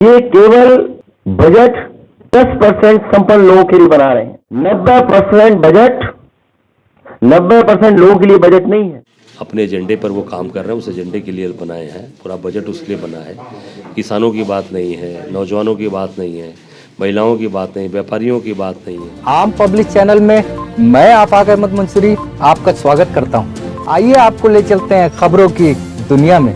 ये केवल बजट 10% संपन्न लोगों के लिए बना रहे हैं। 90% बजट 90% लोगों के लिए बजट नहीं है। अपने एजेंडे पर वो काम कर रहे हैं, उस एजेंडे के लिए बनाए हैं। पूरा बजट उसके लिए बना है। किसानों की बात नहीं है, नौजवानों की बात नहीं है, महिलाओं की बात नहीं, व्यापारियों की बात नहीं है। आम पब्लिक चैनल में मैं आफाक अहमद मंसूरी आपका स्वागत करता हूं। आइए आपको ले चलते हैं खबरों की दुनिया में।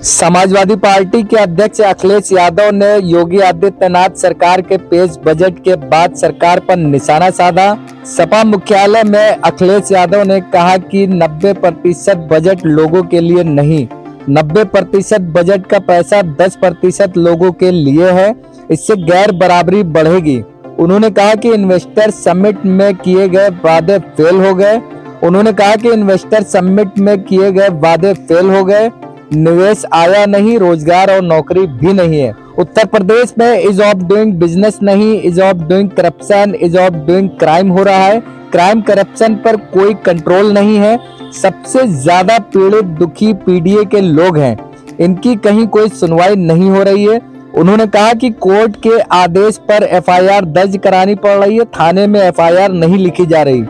समाजवादी पार्टी के अध्यक्ष अखिलेश यादव ने योगी आदित्यनाथ सरकार के पेश बजट के बाद सरकार पर निशाना साधा। सपा मुख्यालय में अखिलेश यादव ने कहा कि 90% बजट लोगों के लिए नहीं, 90% बजट का पैसा 10% लोगों के लिए है। इससे गैर बराबरी बढ़ेगी। उन्होंने कहा कि इन्वेस्टर समिट में किए गए वादे फेल हो गए। उन्होंने कहा कि इन्वेस्टर समिट में किए गए वादे फेल हो गए। निवेश आया नहीं, रोजगार और नौकरी भी नहीं है। उत्तर प्रदेश में इज ऑफ डूइंग बिजनेस नहीं, is of doing corruption, is of doing crime हो रहा है। क्राइम करप्शन पर कोई कंट्रोल नहीं है। सबसे ज्यादा पीड़ित दुखी पीडीए के लोग हैं। इनकी कहीं कोई सुनवाई नहीं हो रही है। उन्होंने कहा कि कोर्ट के आदेश पर एफआईआर दर्ज करानी पड़ रही है, थाने में एफआईआर नहीं लिखी जा रही।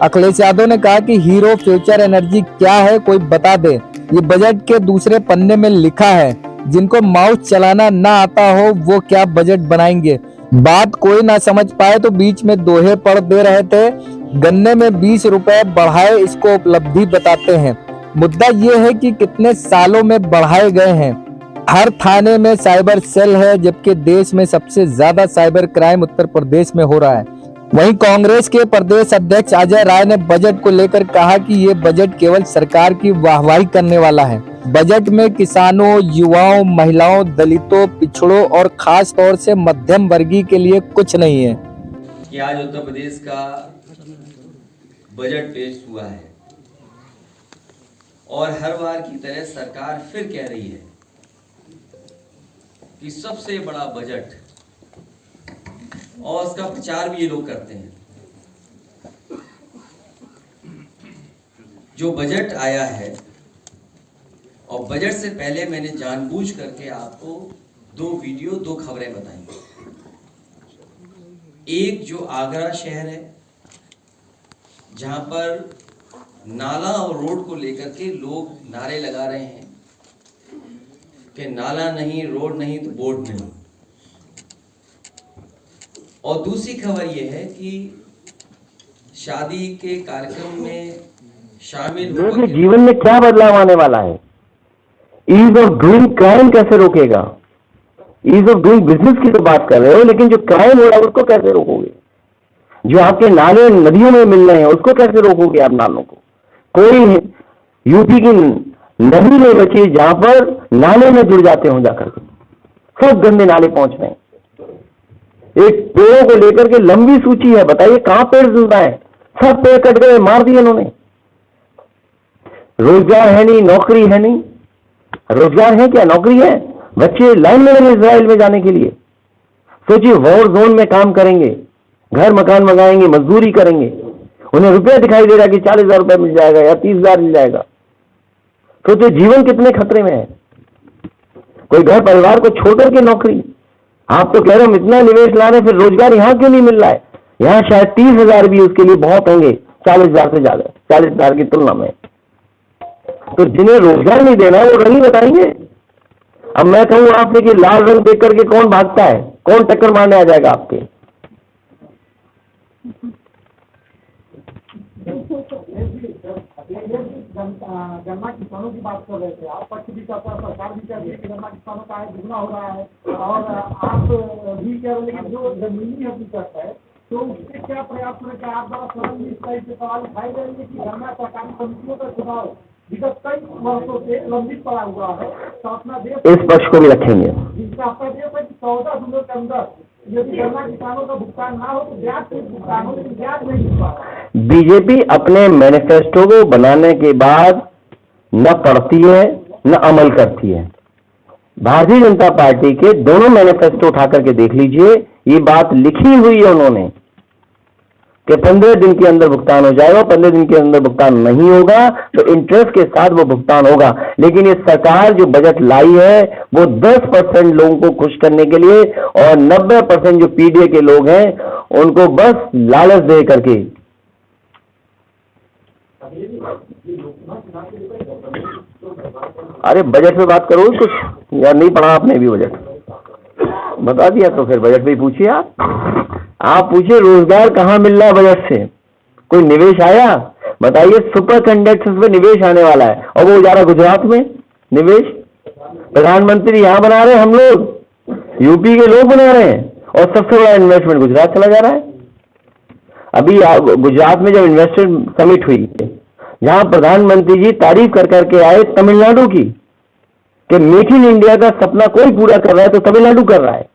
अखिलेश यादव ने कहा कि हीरो फ्यूचर एनर्जी क्या है, कोई बता दे। ये बजट के दूसरे पन्ने में लिखा है। जिनको माउस चलाना ना आता हो वो क्या बजट बनाएंगे। बात कोई ना समझ पाए तो बीच में दोहे पढ़ दे रहे थे। गन्ने में 20 रुपए बढ़ाए, इसको उपलब्धि बताते हैं। मुद्दा ये है कि कितने सालों में बढ़ाए गए हैं। हर थाने में साइबर सेल है, जबकि देश में सबसे ज्यादा साइबर क्राइम उत्तर प्रदेश में हो रहा है। वहीं कांग्रेस के प्रदेश अध्यक्ष अजय राय ने बजट को लेकर कहा कि ये बजट केवल सरकार की वाहवाही करने वाला है। बजट में किसानों, युवाओं, महिलाओं, दलितों, पिछड़ों और खास तौर से मध्यम वर्गीय के लिए कुछ नहीं है। कि आज उत्तर प्रदेश का बजट पेश हुआ है और हर बार की तरह सरकार फिर कह रही है कि सबसे बड़ा बजट, और उसका प्रचार भी ये लोग करते हैं। जो बजट आया है, और बजट से पहले मैंने जानबूझ करके आपको 2 वीडियो 2 खबरें बताई। एक जो आगरा शहर है, जहां पर नाला और रोड को लेकर के लोग नारे लगा रहे हैं कि नाला नहीं, रोड नहीं तो बोर्ड नहीं। और दूसरी खबर यह है कि शादी के कार्यक्रम में शामिल लोगों के जीवन में क्या बदलाव आने वाला है। ईज ऑफ डूइंग क्राइम कैसे रोकेगा। ईज ऑफ डूइंग बिजनेस की तो बात कर रहे हो, लेकिन जो क्राइम हो रहा है उसको कैसे रोकोगे। जो आपके नाले नदियों में मिल रहे हैं उसको कैसे रोकोगे आप नालों को। कोई यूपी की नदी नहीं बची जहां पर नाले में जुड़ जाते हो जाकर के, सब गंदे नाले पहुंच रहे हैं। एक पेड़ों को लेकर के लंबी सूची है, बताइए कहां पेड़ जिंदा है। सब पेड़ कट गए, मार दिए इन्होंने। रोजगार है नहीं, नौकरी है नहीं। रोजगार है क्या, नौकरी है। बच्चे लाइन में लगे इजराइल में जाने के लिए। सोचिए वॉर जोन में काम करेंगे, घर मकान मंगाएंगे, मजदूरी करेंगे, उन्हें रुपया दिखाई दे रहा है कि 40,000 रुपये मिल जाएगा या 30,000 मिल जाएगा। सोचिए जीवन कितने खतरे में है। कोई घर परिवार को छोड़कर के नौकरी। आप तो कह रहे हो इतना निवेश ला रहे हैं, फिर रोजगार यहां क्यों नहीं मिल रहा है। यहां शायद 30,000 भी उसके लिए बहुत होंगे, 40,000 से ज्यादा, 40,000 की तुलना में। तो जिन्हें रोजगार नहीं देना है वो नहीं बताएंगे। अब मैं कहूं आपसे कि लाल रंग देख करके कौन भागता है, कौन टक्कर मारने आ जाएगा आपके। गन्ना किसानों की बात कर रहे थे आप, पक्ष भी कहता है, सरकार भी कह रही है कि गन्ना किसानों का आय दुगना हो रहा है, और आप भी कह रहे हैं जो जमीनी हकीकत है तो उससे क्या प्रयास करें। क्या आप द्वारा स्वयं इस तरह से सवाल उठाए जाएंगे कि गन्ना सहकारी समितियों का चुनाव विगत कई वर्षों से लंबित पड़ा हुआ है, तो अपना देश इस पक्ष को भी रखेंगे। जिसका अपना देश है कि 14 दिनों के अंदर यदि गन्ना किसानों का भुगतान ना हो तो ब्याज से भुगतान हो, लेकिन ब्याज नहीं हुआ। बीजेपी अपने मैनिफेस्टो को बनाने के बाद न पढ़ती है न अमल करती है। भारतीय जनता पार्टी के दोनों मैनिफेस्टो उठा करके देख लीजिए, ये बात लिखी हुई है उन्होंने। कि 15 दिन के अंदर भुगतान हो जाएगा, 15 दिन के अंदर भुगतान नहीं होगा तो इंटरेस्ट के साथ वो भुगतान होगा। लेकिन ये सरकार जो बजट लाई है वो 10% लोगों को खुश करने के लिए और 90% जो पीडीए के लोग हैं उनको बस लालच दे करके। अरे बजट पे बात करो कुछ, या नहीं पढ़ा आपने भी बजट? बता दिया तो फिर बजट पे ही पूछिए। आप पूछिए रोजगार कहाँ मिल रहा है बजट से, कोई निवेश आया? बताइए सुपर कंडक्टर्स में निवेश आने वाला है और वो जा रहा गुजरात में निवेश। प्रधानमंत्री यहाँ बना रहे हैं, हम लोग यूपी के लोग बना रहे हैं और सबसे बड़ा इन्वेस्टमेंट गुजरात चला जा रहा है। अभी गुजरात में जब इन्वेस्टमेंट समिट हुई जहां प्रधानमंत्री जी तारीफ कर करके आए तमिलनाडु की कि मेक इन इंडिया का सपना कोई पूरा कर रहा है तो तमिलनाडु कर रहा है,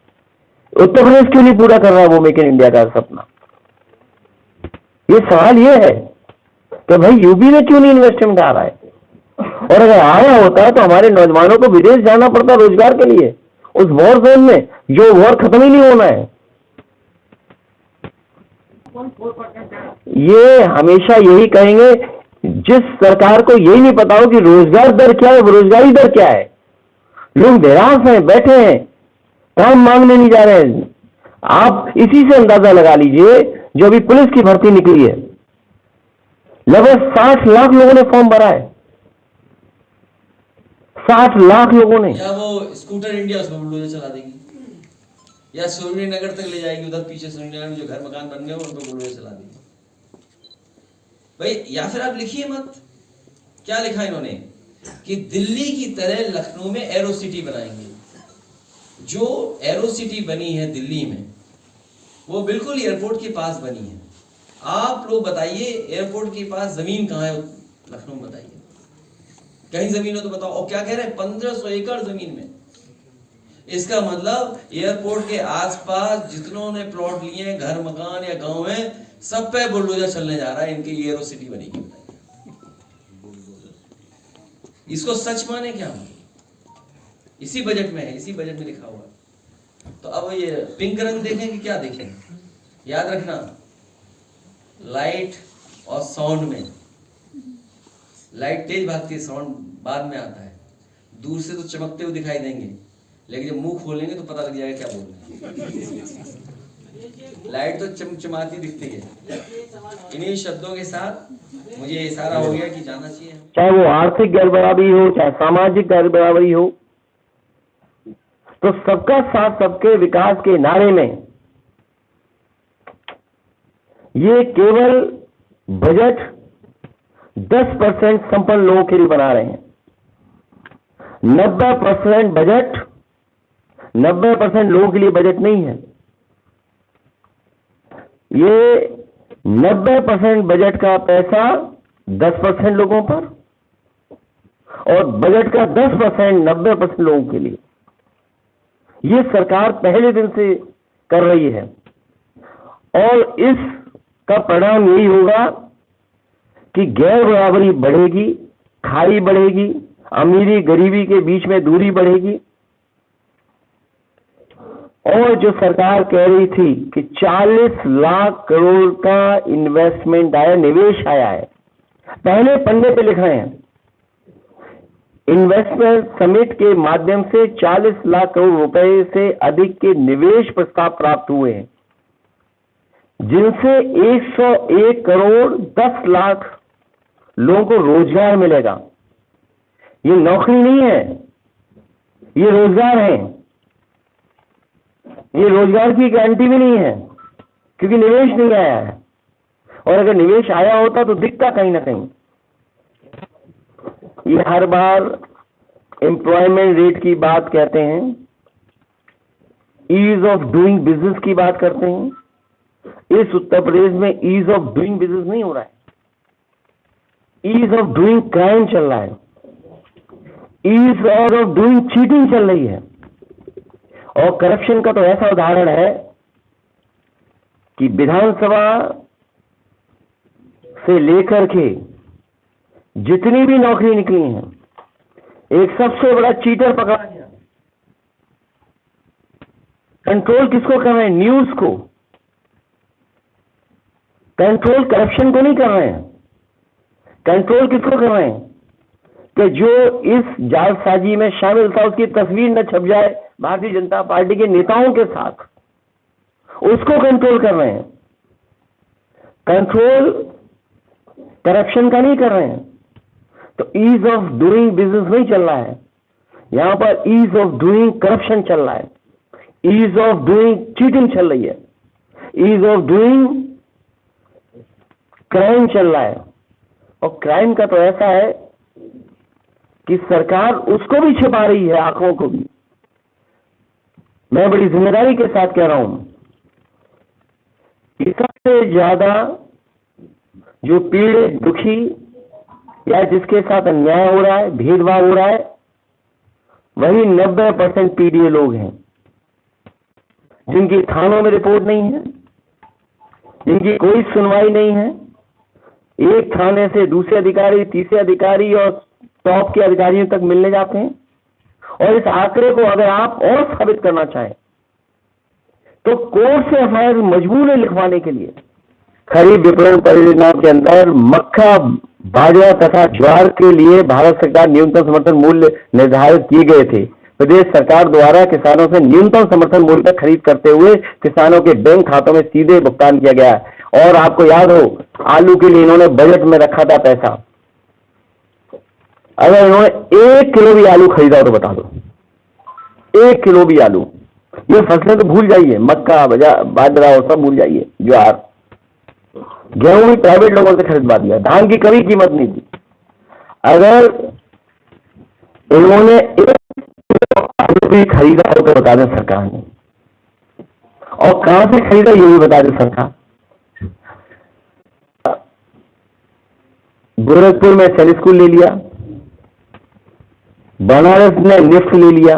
उत्तर प्रदेश क्यों नहीं पूरा कर रहा वो मेक इन इंडिया का सपना? ये सवाल ये है कि भाई यूपी में क्यों नहीं इन्वेस्टमेंट आ रहा है? और अगर आया होता है तो हमारे नौजवानों को विदेश जाना पड़ता रोजगार के लिए, उस वॉर जोन में जो वॉर खत्म ही नहीं होना है। ये हमेशा यही कहेंगे जिस सरकार को यही नहीं पता हो कि रोजगार दर क्या है, बेरोजगारी दर क्या है। लोग निराश हैं, बैठे हैं, काम मांगने नहीं जा रहे हैं। आप इसी से अंदाजा लगा लीजिए जो अभी पुलिस की भर्ती निकली है, लगभग 60 लाख लोगों ने फॉर्म भरा है, 60 लाख लोगों ने। या वो स्कूटर इंडिया उसमें बुलडोजर चला देगी, या सूर्य नगर तक ले जाएगी, उधर पीछे सूर्य नगर में जो घर मकान बन गए उन पर बुलडोजर चला देगी भाई। या फिर आप लिखिए मत, क्या लिखा इन्होंने कि दिल्ली की तरह लखनऊ में एरो सिटी बनाएंगे। जो एरो सिटी बनी है दिल्ली में वो बिल्कुल एयरपोर्ट के पास बनी है। आप लोग बताइए एयरपोर्ट के पास जमीन कहाँ है लखनऊ में? बताइए कहीं जमीन हो तो बताओ। और क्या कह रहे हैं 1500 एकड़ जमीन में। इसका मतलब एयरपोर्ट के आसपास जितनों ने प्लॉट लिए हैं, घर मकान या गांव है, सब पे बुलडोजर चलने जा रहा है। इनकी एरो सिटी बनेगी। इसको सच माने क्या? इसी बजट में है, इसी बजट में लिखा हुआ है। तो अब ये पिंक रंग देखें कि क्या देखें? याद रखना लाइट और साउंड में, लाइट तेज भागती है, साउंड बाद में आता है। दूर से तो चमकते हुए दिखाई देंगे, लेकिन जब मुंह खोलेंगे तो पता लग जाएगा क्या बोल रहे हैं। लाइट तो चमचमाती दिखती है। इन्हीं शब्दों के साथ मुझे इशारा हो गया कि जाना चाहिए, चाहे वो आर्थिक गैरबराबरी हो, चाहे सामाजिक गैरबराबरी हो, तो सबका साथ सबके विकास के नारे में ये केवल बजट 10% संपन्न लोगों के लिए बना रहे हैं। 90% बजट 90% लोगों के लिए बजट नहीं है। ये 90% बजट का पैसा 10% लोगों पर और बजट का 10% 90% लोगों के लिए। ये सरकार पहले दिन से कर रही है और इसका परिणाम यही होगा कि गैर बराबरी बढ़ेगी, खाई बढ़ेगी, अमीरी गरीबी के बीच में दूरी बढ़ेगी। और जो सरकार कह रही थी कि 40 लाख करोड़ का इन्वेस्टमेंट आया, निवेश आया है, पहले पन्ने पे लिख रहे हैं इन्वेस्टमेंट समिट के माध्यम से 40 लाख करोड़ रुपए से अधिक के निवेश प्रस्ताव प्राप्त हुए हैं, जिनसे 101 करोड़ 10 लाख लोगों को रोजगार मिलेगा। ये नौकरी नहीं है, ये रोजगार है। ये रोजगार की गारंटी भी नहीं है क्योंकि निवेश नहीं आया है, और अगर निवेश आया होता तो दिखता कहीं ना कहीं। ये हर बार एम्प्लॉयमेंट रेट की बात कहते हैं, ईज ऑफ डूइंग बिजनेस की बात करते हैं। इस उत्तर प्रदेश में ईज ऑफ डूइंग बिजनेस नहीं हो रहा है, ईज ऑफ डूइंग क्राइम चल रहा है, ईज ऑफ डूइंग चीटिंग चल रही है। और करप्शन का तो ऐसा उदाहरण है कि विधानसभा से लेकर के जितनी भी नौकरी निकली हैं, एक सबसे बड़ा चीटर पकड़ा गया। कंट्रोल किसको कर रहे हैं? न्यूज को। कंट्रोल करप्शन को नहीं कर रहे हैं। कंट्रोल किसको कर रहे हैं कि जो इस जालसाजी में शामिल था उसकी तस्वीर न छप जाए भारतीय जनता पार्टी के नेताओं के साथ, उसको कंट्रोल कर रहे हैं। कंट्रोल करप्शन का नहीं कर रहे हैं। तो ईज ऑफ डूइंग बिजनेस नहीं चल रहा है, यहां पर ईज ऑफ डूइंग करप्शन चल रहा है, ईज ऑफ डूइंग चीटिंग चल रही है, ईज ऑफ डूइंग क्राइम चल रहा है। और क्राइम का तो ऐसा है कि सरकार उसको भी छिपा रही है, आंखों को भी। मैं बड़ी जिम्मेदारी के साथ कह रहा हूं कि सबसे ज्यादा जो पीड़ित, दुखी या जिसके साथ अन्याय हो रहा है, भेदभाव हो रहा है, वही 90% पीड़ित लोग हैं, जिनकी थानों में रिपोर्ट नहीं है, जिनकी कोई सुनवाई नहीं है। एक थाने से दूसरे अधिकारी, तीसरे अधिकारी और टॉप के अधिकारियों तक मिलने जाते हैं। और इस आंकड़े को अगर आप और साबित करना चाहें तो कोर्ट से एफआईआर मजबूर है लिखवाने के लिए। खरीफ विपणन परियोजना के अंदर मक्का, बाजरा तथा ज्वार के लिए भारत सरकार न्यूनतम समर्थन मूल्य निर्धारित किए गए थे। प्रदेश सरकार द्वारा किसानों से न्यूनतम समर्थन मूल्य पर खरीद करते हुए किसानों के बैंक खातों में सीधे भुगतान किया गया। और आपको याद हो, आलू के लिए इन्होंने बजट में रखा था पैसा। अगर इन्होंने 1 किलो भी आलू खरीदा हो तो बता दो, 1 किलो भी आलू। ये फसलें तो भूल जाइए, मक्का, बाजरा और सब भूल जाइए, ज्वार, गेहूं भी प्राइवेट लोगों से खरीदवा दिया, धान की कभी कीमत नहीं थी। अगर इन्होंने 1 किलो आलू भी खरीदा हो तो बता दें सरकार ने, और कहां से खरीदा ये भी बता दें सरकार। गोरखपुर में सेल स्कूल ले लिया, बनारस ने निफ्ट ले लिया,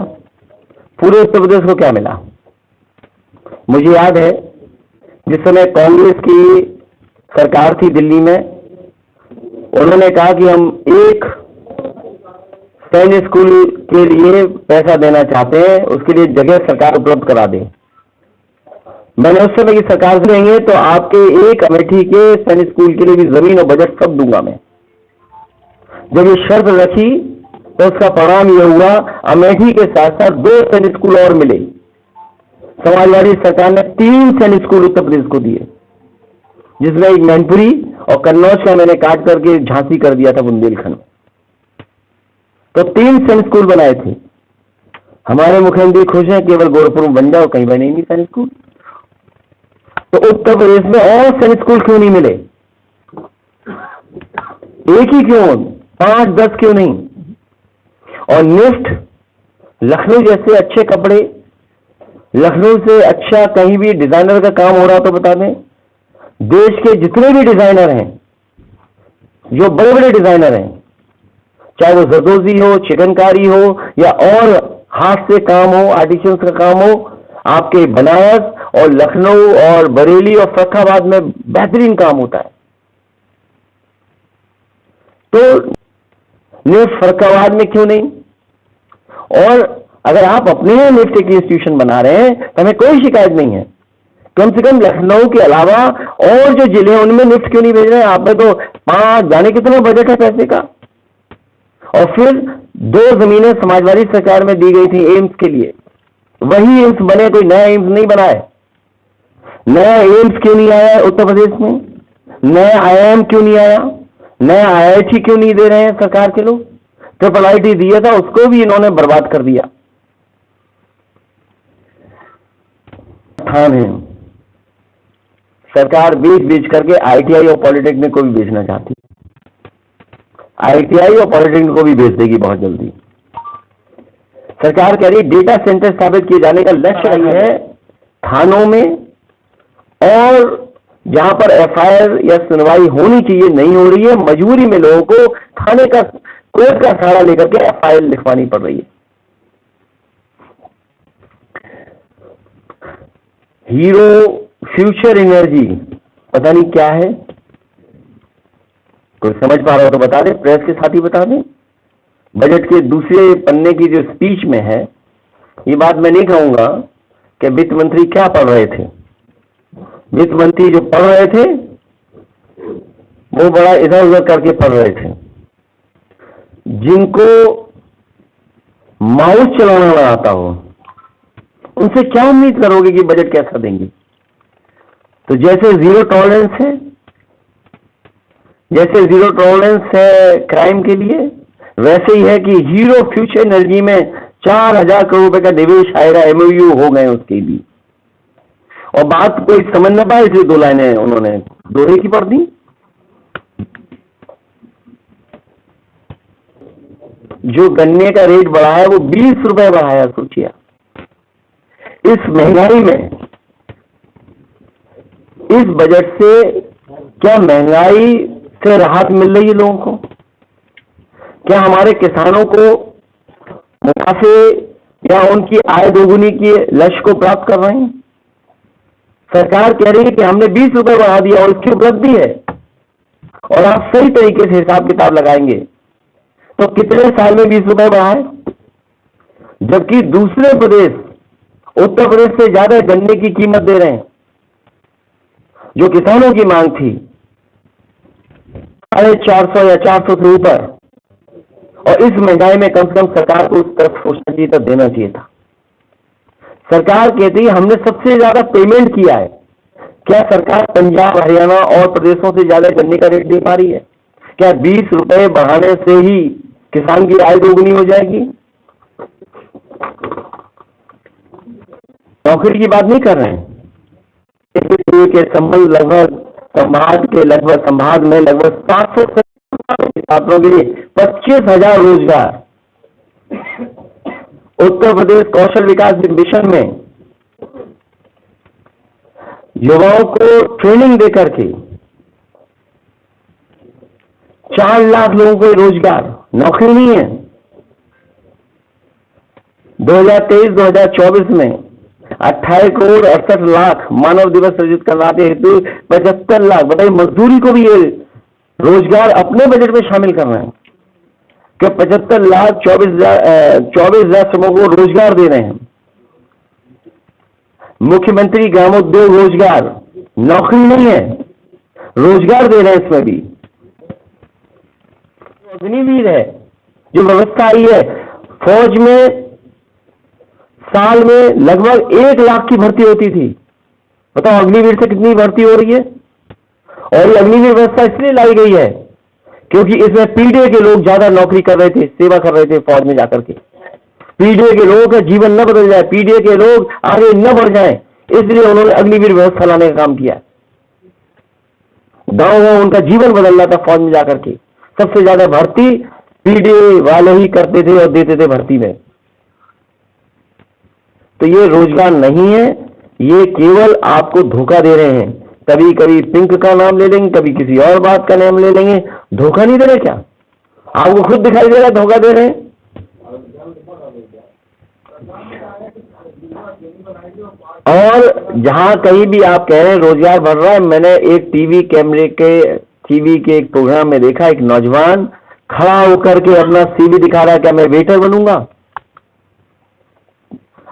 पूरे उत्तर प्रदेश को क्या मिला? मुझे याद है जिस समय कांग्रेस की सरकार थी दिल्ली में, उन्होंने कहा कि हम एक सैन्य स्कूल के लिए पैसा देना चाहते हैं, उसके लिए जगह सरकार उपलब्ध करा दे। मैंने उस समय की सरकार से लेंगे तो आपके एक अमेठी के सैन्य स्कूल के लिए भी जमीन और बजट सब दूंगा मैं। जब ये शर्त रखी तो उसका परिणाम यह हुआ, अमेठी के साथ साथ 2 सैन्य स्कूल और मिले। समाजवादी सरकार ने 3 सैन्य स्कूल उत्तर प्रदेश को दिए, जिसमें एक मैनपुरी और कन्नौज का मैंने काट करके झांसी कर दिया था, बुंदेलखंड। तो 3 सैन्य स्कूल बनाए थे। हमारे मुख्यमंत्री खुश हैं, केवल गोरखपुर में बन जाओ, कहीं बने नहीं सैन्य स्कूल। तो उत्तर प्रदेश में और सैन्य स्कूल क्यों नहीं मिले? एक ही क्यों, 5-10 क्यों नहीं? और निफ्ट, लखनऊ जैसे अच्छे कपड़े, लखनऊ से अच्छा कहीं भी डिजाइनर का काम हो रहा तो बता दें। देश के जितने भी डिजाइनर हैं, जो बड़े बड़े डिजाइनर हैं, चाहे वो जरदोजी हो, चिकनकारी हो या और हाथ से काम हो, आर्टिफिशियल्स का काम हो, आपके बनारस और लखनऊ और बरेली और फर्रुखाबाद में बेहतरीन काम होता है। तो निफ्ट फर्रुखाबाद में क्यों नहीं? और अगर आप अपने निफ्ट की इंस्टीट्यूशन बना रहे हैं तो हमें कोई शिकायत नहीं है। कम से कम लखनऊ के अलावा और जो जिले हैं उनमें निफ्ट क्यों नहीं भेज रहे हैं? आप में तो 5 जाने कितना बजट है पैसे का। और फिर 2 जमीनें समाजवादी सरकार में दी गई थी एम्स के लिए, वही एम्स बने, कोई नया एम्स नहीं बना है। नया एम्स क्यों नहीं आया उत्तर प्रदेश में? नया IIM क्यों नहीं आया? नया IIT क्यों नहीं दे रहे हैं सरकार के लोग? IIIT दिया था, उसको भी इन्होंने बर्बाद कर दिया। स्थान है, सरकार बेच करके ITI और पॉलिटेक्निक को भी बेचना चाहती है। ITI और पॉलिटेक्निक को भी बेच देगी बहुत जल्दी। सरकार कह रही डेटा सेंटर स्थापित किए जाने का लक्ष्य रही है थानों में, और जहां पर FIR या सुनवाई होनी चाहिए नहीं हो रही है, मजबूरी में लोगों को थाने का, कोर्ट का सहारा लेकर के FIR लिखवानी पड़ रही है। हीरो फ्यूचर एनर्जी पता नहीं क्या है, कोई समझ पा रहा हो तो बता दे, प्रेस के साथ ही बता दें। बजट के दूसरे पन्ने की जो स्पीच में है, ये बात मैं नहीं कहूंगा कि वित्त मंत्री क्या पढ़ रहे थे। वित्त मंत्री जो पढ़ रहे थे वो बड़ा इधर उधर करके पढ़ रहे थे। जिनको माउस चलाना ना आता हो उनसे क्या उम्मीद करोगे कि बजट कैसा देंगे? तो जैसे जीरो टॉलरेंस है, जैसे जीरो टॉलरेंस है क्राइम के लिए, वैसे ही है कि हीरो फ्यूचर एनर्जी में 4,000 करोड़ रुपए का निवेश आएगा, एमओयू हो गए उसके लिए। और बात कोई समझ ना पाए इसलिए 2 लाइनें उन्होंने दोहरे की पढ़ दी। जो गन्ने का रेट बढ़ा है वो 20 रुपए बढ़ाया, सोचिए। इस महंगाई में, इस बजट से क्या महंगाई से राहत मिल रही है लोगों को? क्या हमारे किसानों को मुनाफे या उनकी आय दोगुनी के लक्ष्य को प्राप्त कर रहे हैं? सरकार कह रही है कि हमने 20 रुपए बढ़ा दिया और इसकी उपलब्धि है, और आप सही तरीके से हिसाब किताब लगाएंगे तो कितने साल में 20 रुपए बढ़ाए? जबकि दूसरे प्रदेश उत्तर प्रदेश से ज्यादा गन्ने की कीमत दे रहे हैं। जो किसानों की मांग थी 450 या 400 से ऊपर, और इस महंगाई में कम से कम सरकार को उस तरफ सोचना चाहिए था, देना चाहिए था। सरकार कहती है हमने सबसे ज्यादा पेमेंट किया है। क्या सरकार पंजाब, हरियाणा और प्रदेशों से ज्यादा गन्ने का रेट दे पा रही है? क्या 20 रुपए बढ़ाने से ही किसान की आय दोगुनी हो जाएगी? नौकरी की बात नहीं कर रहे हैं। के संबंध लगभग संभाग में लगभग 700 छात्रों के लिए 25,000 रोजगार। उत्तर प्रदेश कौशल विकास मिशन में युवाओं को ट्रेनिंग देकर के 4 लाख लोगों को रोजगार, नौकरी नहीं है। 2023-2024 में 28 करोड़ 68 लाख मानव दिवस सृजित करवाते हेतु 75 लाख, बताइए, मजदूरी को भी ये रोजगार अपने बजट में शामिल कर रहे हैं कि 75 लाख 24,000 श्रमिकों को रोजगार दे रहे हैं। मुख्यमंत्री ग्रामोद्योग रोजगार, नौकरी नहीं है, रोजगार दे रहे हैं। इसमें भी अग्निवीर है जो व्यवस्था आई है, फौज में साल में लगभग 1 लाख की भर्ती होती थी। बताओ अग्निवीर से कितनी भर्ती हो रही है? और ये अग्निवीर व्यवस्था इसलिए लाई गई है क्योंकि इसमें पीडीए के लोग ज्यादा नौकरी कर रहे थे, सेवा कर रहे थे फौज में जाकर के। पीडीए के लोगों का जीवन न बदल जाए, पीडीए के लोग आगे न बढ़ जाए, इसलिए उन्होंने अग्निवीर व्यवस्था लाने का काम किया। गाँव उनका जीवन बदल रहा था फौज में जाकर के। सबसे ज्यादा भर्ती पीडीए वाले ही करते थे और देते थे भर्ती में। तो ये रोजगार नहीं है, ये केवल आपको धोखा दे रहे हैं। कभी कभी पिंक का नाम ले लेंगे, कभी किसी और बात का नाम ले लेंगे। धोखा नहीं दे रहे क्या? आपको खुद दिखाई दे रहा है धोखा दे रहे हैं। और जहां कहीं भी आप कह रहे हैं रोजगार बढ़ रहा है, मैंने एक टीवी के एक प्रोग्राम में देखा, एक नौजवान खड़ा होकर के अपना सीवी दिखा रहा है, क्या मैं वेटर बनूंगा?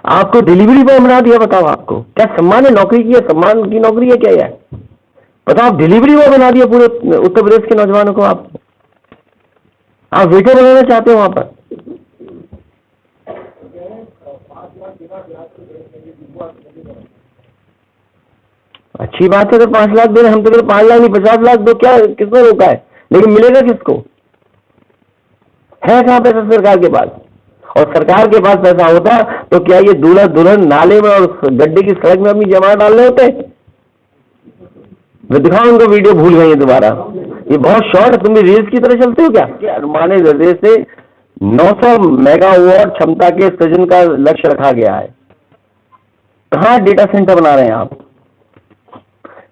आपको डिलीवरी बॉय बना दिया। बताओ आपको क्या सम्मान है? नौकरी की है, सम्मान की नौकरी है क्या यह? बताओ, आप डिलीवरी बॉय बना दिया पूरे उत्तर प्रदेश के नौजवानों को। आप वेटर बनाना चाहते हो वहां पर? अच्छी बात है, तो 5 लाख दे रहे, हम तो 5 लाख नहीं 50 लाख दो, क्या किसने रोका है? लेकिन मिलेगा किसको? है कहां पैसा सरकार के पास? और सरकार के पास पैसा होता तो क्या ये दूल्हा दुल्हन नाले में और गड्ढे की सड़क में अपनी जमा डालने होते? मैं दिखाऊं उनको वीडियो, भूल गई है दोबारा। ये बहुत शॉर्ट है, तुम भी रील्स की तरह चलते हो क्या? अनुमानित दर से 900 मेगावाट क्षमता के सृजन का लक्ष्य रखा गया है। कहाँ डेटा सेंटर बना रहे हैं आप?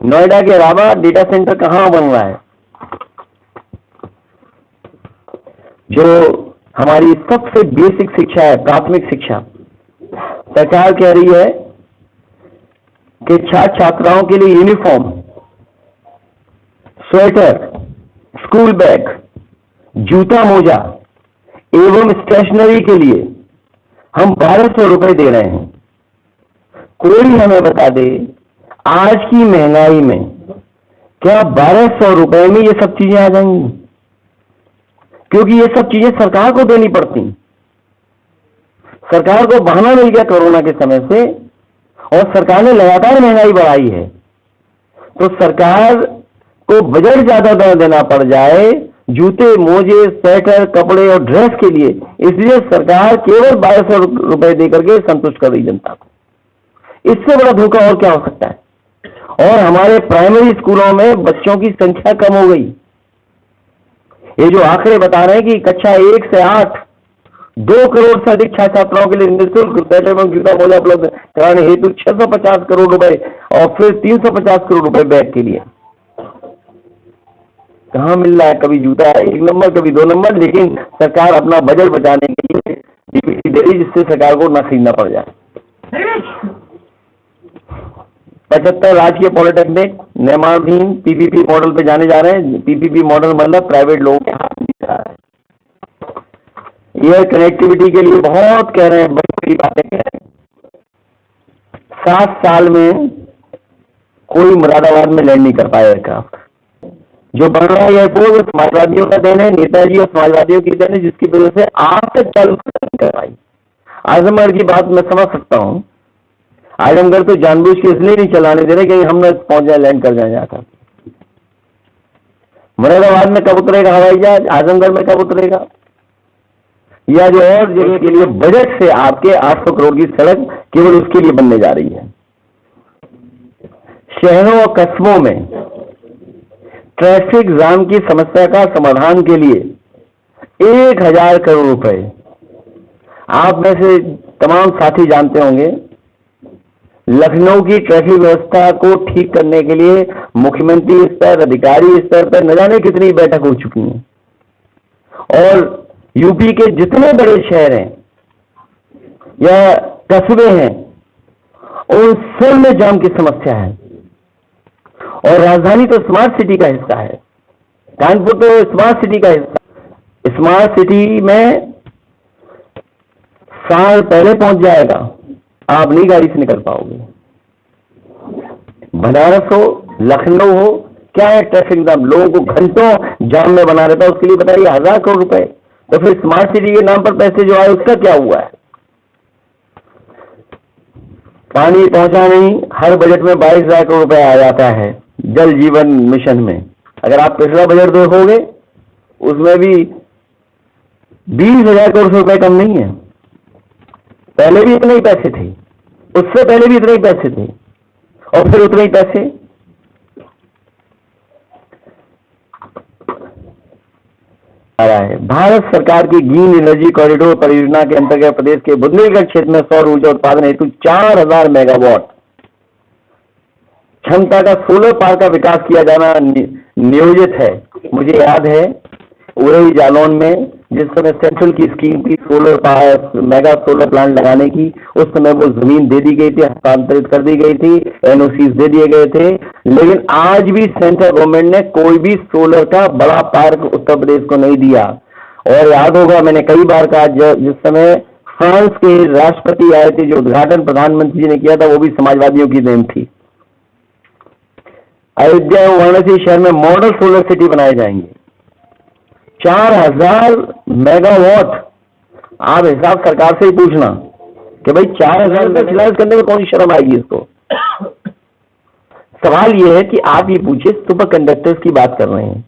नोएडा के अलावा डेटा सेंटर कहाँ बन रहा है? जो हमारी सबसे बेसिक शिक्षा है, प्राथमिक शिक्षा, सरकार कह रही है कि छात्र छात्राओं के लिए यूनिफॉर्म, स्वेटर, स्कूल बैग, जूता मोजा एवं स्टेशनरी के लिए हम 1200 रुपए दे रहे हैं। कोई हमें बता दे आज की महंगाई में क्या 1200 रुपए में ये सब चीजें आ जाएंगी? क्योंकि ये सब चीजें सरकार को देनी पड़ती। सरकार को बहाना मिल गया कोरोना के समय से, और सरकार ने लगातार महंगाई बढ़ाई है, तो सरकार को बजट ज्यादा देना पड़ जाए जूते, मोजे, स्वेटर, कपड़े और ड्रेस के लिए, इसलिए सरकार केवल 1200 रुपए देकर के संतुष्ट कर रही जनता को। इससे बड़ा धोखा और क्या हो सकता है? और हमारे प्राइमरी स्कूलों में बच्चों की संख्या कम हो गई। ये जो आंकड़े बता रहे हैं कि कक्षा 1 से 8 2 करोड़ से अधिक छात्र छात्राओं के लिए निःशुल्क स्वेटर एवं जूता मोजा उपलब्ध कराने हेतु 650 करोड़ रुपए और फिर 350 करोड़ रुपए बैग के लिए। कहां मिल रहा है? कभी जूता 1 नंबर, कभी 2 नंबर, लेकिन सरकार अपना बजट बचाने के लिए डीपीटी दे रही, जिससे सरकार को ना खरीदना पड़ जाए। 75 राजकीय पॉलिटेक्निक निर्माणाधीन पीपीपी मॉडल पे जाने जा रहे हैं। पीपीपी मॉडल मतलब प्राइवेट लोगों के हाथ में जा रहा है। एयर कनेक्टिविटी के लिए बहुत कह रहे हैं, बड़ी बड़ी बातें कह रहे हैं। 7 साल में कोई मुरादाबाद में लैंड नहीं कर पाया एयरक्राफ्ट। जो बन रहा है एयरपोर्ट समाजवादियों का देन है, नेताजी और समाजवादियों की देन है, जिसकी वजह से आज तक चालू नहीं कर पाई। आजमगढ़ की बात मैं समझ सकता हूँ। आजमगढ़ तो जानबूझ के इसलिए नहीं चलाने दे रहे कि हम न पहुंच जाए, लैंड कर जाए जाकर। मुरादाबाद में कब उतरेगा हवाई जहाज? आजमगढ़ में कब उतरेगा? या जो और जगह के लिए बजट से आपके 800 करोड़ की सड़क केवल उसके लिए बनने जा रही है। शहरों और कस्बों में ट्रैफिक जाम की समस्या का समाधान के लिए 1000 करोड़ रुपए, आप में से तमाम साथी जानते होंगे, लखनऊ की ट्रैफिक व्यवस्था को ठीक करने के लिए मुख्यमंत्री स्तर, अधिकारी स्तर पर न जाने कितनी बैठक हो चुकी है। और यूपी के जितने बड़े शहर हैं या कस्बे हैं, उन सब में जाम की समस्या है। और राजधानी तो स्मार्ट सिटी का हिस्सा है, कानपुर तो स्मार्ट सिटी का हिस्सा। स्मार्ट सिटी में साल पहले पहुंच जाएगा, आप नहीं गाड़ी से निकल पाओगे। बनारस हो, लखनऊ हो, क्या है ट्रैफिक जाम? लोगों को घंटों जाम में बना रहता है। उसके लिए बताइए 1000 करोड़ रुपए। तो फिर स्मार्ट सिटी के नाम पर पैसे जो आए उसका क्या हुआ है? पानी पहुंचा नहीं, हर बजट में 22,000 करोड़ रुपए आ जाता है जल जीवन मिशन में। अगर आप पिछला बजट देखोगे उसमें भी 20,000 करोड़ रुपए कम नहीं है। पहले भी इतने ही पैसे थे, उससे पहले भी इतने ही पैसे थे, और फिर उतने ही पैसे। आ रहा है। भारत सरकार की ग्रीन एनर्जी कॉरिडोर परियोजना के अंतर्गत प्रदेश के बुंदेलखंड क्षेत्र में सौर ऊर्जा उत्पादन हेतु 4000 मेगावाट क्षमता का सोलर पार्क का विकास किया जाना नियोजित है। मुझे याद है उरई जालौन में जिस समय सेंट्रल की स्कीम थी solar park, mega solar plant लगाने की, उस समय वो जमीन दे दी गई थी, हस्तांतरित कर दी गई थी, एनओसी दे दिए गए थे। लेकिन आज भी सेंट्रल गवर्नमेंट ने कोई भी सोलर का बड़ा पार्क उत्तर प्रदेश को नहीं दिया। और याद होगा मैंने कई बार कहा, जिस समय फ्रांस के राष्ट्रपति आए थे, जो उद्घाटन प्रधानमंत्री जी ने किया था वो भी समाजवादियों की देन थी। अयोध्या और वाराणसी शहर में मॉडल सोलर सिटी बनाए जाएंगे। 4000 मेगावाट। आप हिसाब सरकार से ही पूछना कि भाई 4000 का खिलाफ करने में कौन सी शर्म आएगी इसको। सवाल यह है कि आप ये पूछिए, सुपर कंडक्टर्स की बात कर रहे हैं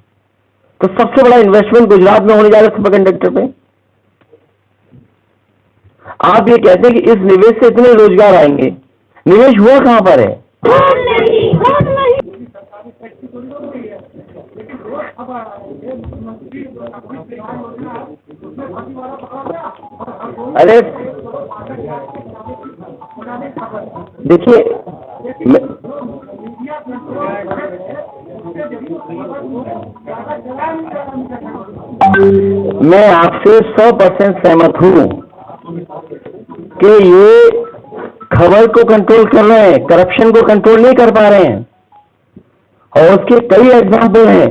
तो सबसे बड़ा इन्वेस्टमेंट गुजरात में होने जा रहा है सुपर कंडक्टर पे। आप ये कहते हैं कि इस निवेश से इतने रोजगार आएंगे, निवेश हुआ कहां पर है? अरे देखिए, मैं आपसे 100% सहमत हूं कि ये खबर को कंट्रोल कर रहे हैं, करप्शन को कंट्रोल नहीं कर पा रहे हैं। और उसके कई एग्जाम्पल हैं।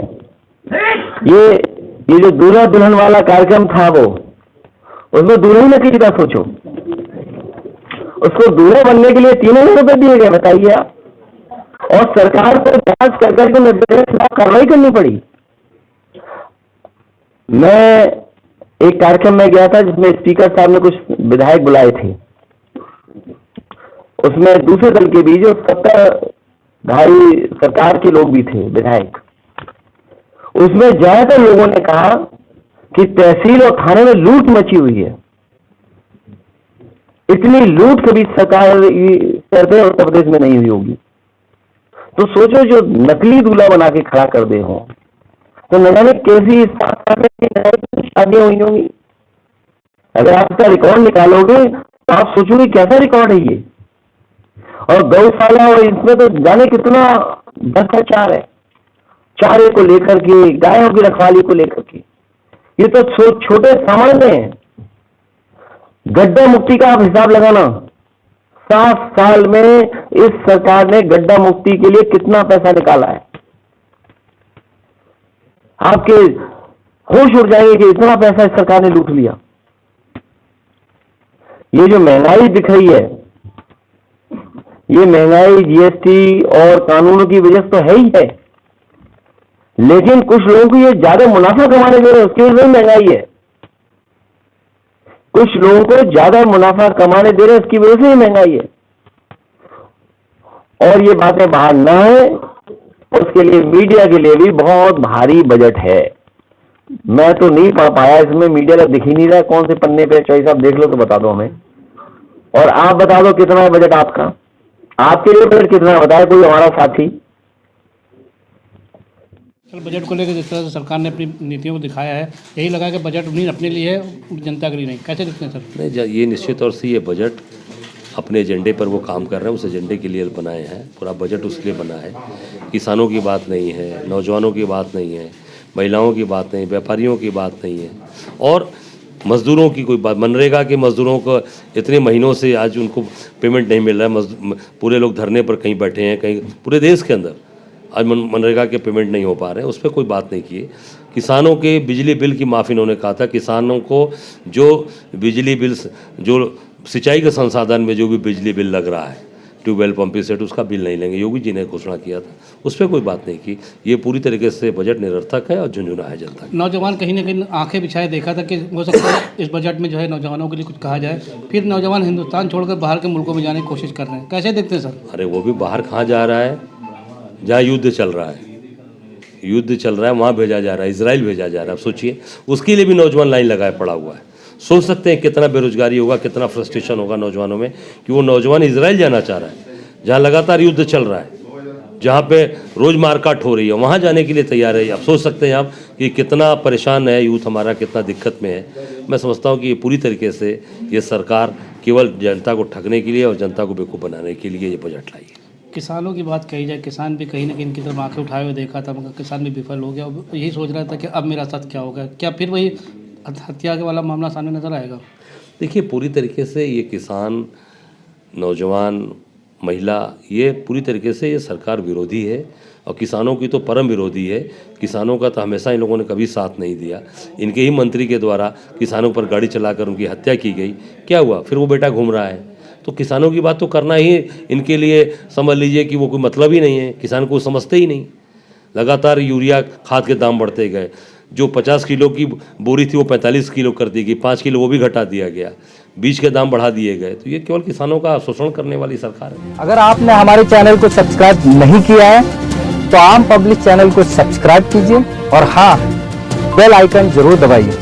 ये जो दूल्हा दुल्हन वाला कार्यक्रम था वो, उसमें दूल्हे ने किसी का सोचो, उसको दूल्हे बनने के लिए 3000 रुपए दिए गए, बताइए आप। और सरकार को जांच कर करके मेरे खिलाफ कार्रवाई करनी पड़ी। मैं एक कार्यक्रम में गया था जिसमें स्पीकर साहब ने कुछ विधायक बुलाए थे, उसमें दूसरे दल के भी जो सत्ताधारी सरकार के लोग भी थे विधायक, उसमें ज्यादातर लोगों ने कहा कि तहसील और थाने में लूट मची हुई है। इतनी लूट कभी सरकार उत्तर प्रदेश में नहीं हुई होगी। तो सोचो जो नकली दूल्हा बना के खड़ा कर दे हो तो न जाने कैसी शादियां हुई होंगी। अगर आप इसका रिकॉर्ड निकालोगे तो आप सोचोगे कैसा रिकॉर्ड है ये। और गौशाला और इसमें तो जाने कितना भ्रष्टाचार है, चारे को लेकर के, गायों की रखवाली को लेकर के। ये तो छोटे सामान्य हैं। गड्ढा मुक्ति का आप हिसाब लगाना, 7 साल में इस सरकार ने गड्ढा मुक्ति के लिए कितना पैसा निकाला है। आपके होश उड़ जाएंगे कि इतना पैसा इस सरकार ने लूट लिया। ये जो महंगाई दिख रही है, ये महंगाई जीएसटी और कानूनों की वजह से तो है ही है, लेकिन कुछ लोगों को ये ज्यादा मुनाफा कमाने दे रहे हैं, उसकी वजह से महंगाई है। कुछ लोगों को ज्यादा मुनाफा कमाने दे रहे हैं, उसकी वजह से ही महंगाई है। और ये बातें बाहर ना आए, उसके लिए मीडिया के लिए भी बहुत भारी बजट है। मैं तो नहीं पढ़ पाया इसमें, मीडिया का दिख ही नहीं रहा कौन से पन्ने पे। चौधरी साहब देख लो तो बता दो हमें, और आप बता दो कितना है बजट आपका, आपके लिए बजट कितना बताया कोई हमारा साथी। बजट को लेकर जिस तरह से सरकार ने अपनी नीतियों को दिखाया है, यही लगा कि बजट उन्हीं अपने लिए है, जनता के लिए नहीं। कैसे दिखते हैं सर? नहीं, ये निश्चित तौर से ये बजट अपने एजेंडे पर वो काम कर रहे हैं, उस एजेंडे के लिए बनाए हैं। पूरा बजट उसके लिए बना है। किसानों की बात नहीं है, नौजवानों की बात नहीं है, महिलाओं की बात नहीं, व्यापारियों की बात नहीं है, और मजदूरों की कोई बात। मनरेगा के मजदूरों को इतने महीनों से आज उनको पेमेंट नहीं मिल रहा है। पूरे लोग धरने पर कहीं बैठे हैं, कहीं पूरे देश के अंदर आज मनरेगा के पेमेंट नहीं हो पा रहे हैं, उस पर कोई बात नहीं की। किसानों के बिजली बिल की माफ़ी इन्होंने कहा था। किसानों को जो बिजली बिल, जो सिंचाई के संसाधन में जो भी बिजली बिल लग रहा है, ट्यूबवेल पंपिंग सेट, उसका बिल नहीं लेंगे। योगी जी ने घोषणा किया था, उस पर कोई बात नहीं की। ये पूरी तरीके से बजट निरर्थक है और झुंझुना है जनता की। नौजवान कहीं ना कहीं आंखें बिछाए देखा था कि हो सकता है इस बजट में जो है नौजवानों के लिए कुछ कहा जाए, फिर नौजवान हिंदुस्तान छोड़कर बाहर के मुल्कों में जाने की कोशिश कर रहे हैं। कैसे देखते हैं सर? अरे वो भी बाहर कहाँ जा रहा है, जहाँ युद्ध चल रहा है, युद्ध चल रहा है वहाँ भेजा जा रहा है, इजराइल भेजा जा रहा है। सोचिए, उसके लिए भी नौजवान लाइन लगाए पड़ा हुआ है। सोच सकते हैं कितना बेरोजगारी होगा, कितना फ्रस्ट्रेशन होगा नौजवानों में कि वो नौजवान इजराइल जाना चाह रहा है, जहाँ लगातार युद्ध चल रहा है, जहाँ पे रोज मारकाट हो रही है, वहाँ जाने के लिए तैयार है। आप सोच सकते हैं आप कि कितना परेशान है यूथ हमारा, कितना दिक्कत में है। मैं समझता हूँ कि ये पूरी तरीके से ये सरकार केवल जनता को ठगने के लिए और जनता को बेवकूफ़ बनाने के लिए ये बजट लाई है। किसानों की बात कही जाए, किसान भी कहीं ना कहीं इनकी तरफ आंखें उठाए हुए देखा था, मगर किसान भी विफल हो गया। अब यही सोच रहा था कि अब मेरा साथ क्या होगा, क्या फिर वही हत्या के वाला मामला सामने नजर आएगा? देखिए, पूरी तरीके से ये किसान, नौजवान, महिला, ये पूरी तरीके से ये सरकार विरोधी है और किसानों की तो परम विरोधी है। किसानों का तो हमेशा इन लोगों ने कभी साथ नहीं दिया। इनके ही मंत्री के द्वारा किसानों पर गाड़ी चलाकर उनकी हत्या की गई। क्या हुआ? फिर वो बेटा घूम रहा है। तो किसानों की बात तो करना ही इनके लिए समझ लीजिए कि वो कोई मतलब ही नहीं है। किसान को समझते ही नहीं। लगातार यूरिया खाद के दाम बढ़ते गए। जो 50 किलो की बोरी थी वो 45 किलो कर दी गई, 5 किलो वो भी घटा दिया गया, बीज के दाम बढ़ा दिए गए। तो ये केवल किसानों का शोषण करने वाली सरकार है। अगर आपने हमारे चैनल को सब्सक्राइब नहीं किया है तो आम पब्लिक चैनल को सब्सक्राइब कीजिए और हाँ, बेल आइकन जरूर दबाइए।